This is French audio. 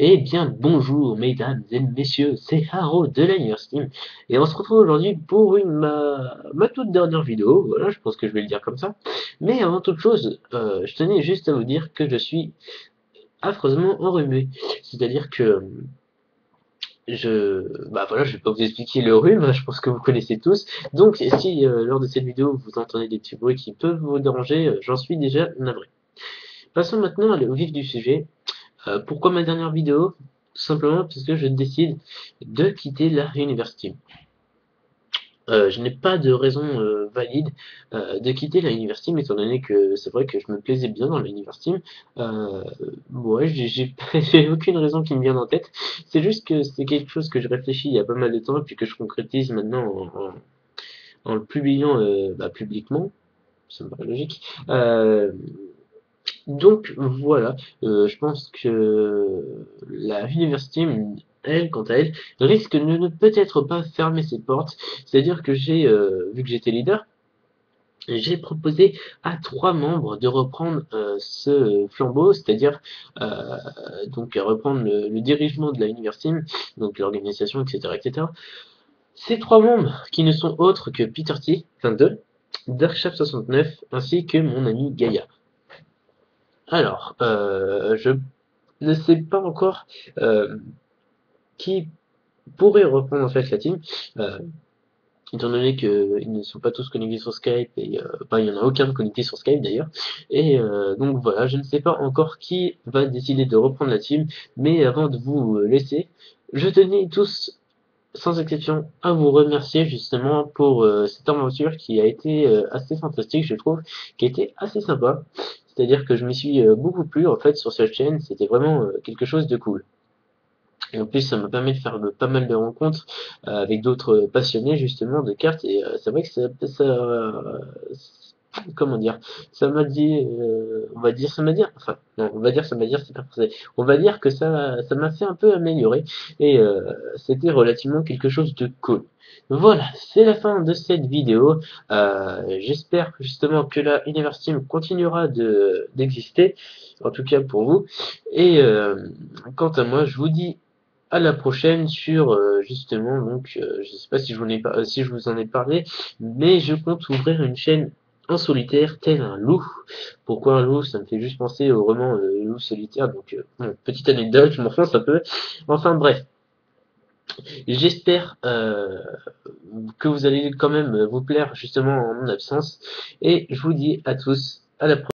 Eh bien, bonjour mesdames et messieurs, c'est Haro de l'Université et on se retrouve aujourd'hui pour ma toute dernière vidéo, voilà, je pense que je vais le dire comme ça. Mais avant toute chose, je tenais juste à vous dire que je suis affreusement enrhumé. C'est-à-dire que bah voilà, je vais pas vous expliquer le rhume, je pense que vous connaissez tous. Donc si lors de cette vidéo vous entendez des petits bruits qui peuvent vous déranger, j'en suis déjà navré. Passons maintenant au vif du sujet. Pourquoi ma dernière vidéo? Tout simplement parce que je décide de quitter la université. Je n'ai pas de raison valide de quitter la université, mais étant donné que c'est vrai que je me plaisais bien dans l'université, ouais, j'ai aucune raison qui me vient en tête. C'est juste que c'est quelque chose que je réfléchis il y a pas mal de temps, et puis que je concrétise maintenant en le publiant bah, publiquement. Ça me paraît logique. Donc voilà, je pense que la université, elle, quant à elle, risque de ne peut-être pas fermer ses portes. C'est-à-dire que vu que j'étais leader, j'ai proposé à 3 membres de reprendre ce flambeau, c'est-à-dire donc reprendre le dirigement de la université, donc l'organisation, etc., etc. Ces 3 membres qui ne sont autres que Peter T, 22, Darkshaf69, ainsi que mon ami Gaïa. Alors, je ne sais pas encore euh, qui pourrait reprendre en fait la team, euh, étant donné qu'ils ne sont pas tous connectés sur Skype et enfin il y en a aucun de connecté sur Skype d'ailleurs. Et donc voilà, je ne sais pas encore qui va décider de reprendre la team, mais avant de vous laisser, je tenais tous sans exception à vous remercier justement pour cette aventure qui a été assez fantastique, je trouve, qui a été assez sympa. C'est-à-dire que je m'y suis beaucoup plu en fait sur cette chaîne, c'était vraiment quelque chose de cool. Et en plus, ça m'a permis de faire pas mal de rencontres avec d'autres passionnés justement de cartes. Et c'est vrai que comment dire, ça m'a dit, on va dire, ça m'a dit, enfin, non, on va dire, ça m'a dit, c'est pas français. On va dire que ça m'a fait un peu améliorer et c'était relativement quelque chose de cool. Voilà, c'est la fin de cette vidéo. J'espère justement que la University continuera d'exister, en tout cas pour vous. Et quant à moi, je vous dis à la prochaine sur justement donc je sais pas si si je vous en ai parlé, mais je compte ouvrir une chaîne en solitaire tel un loup. Pourquoi un loup? Ça me fait juste penser au roman Loup solitaire, donc bon, petite anecdote, je m'enfonce un peu. Enfin bref, j'espère que vous allez quand même vous plaire justement en mon absence, et je vous dis à tous à la prochaine.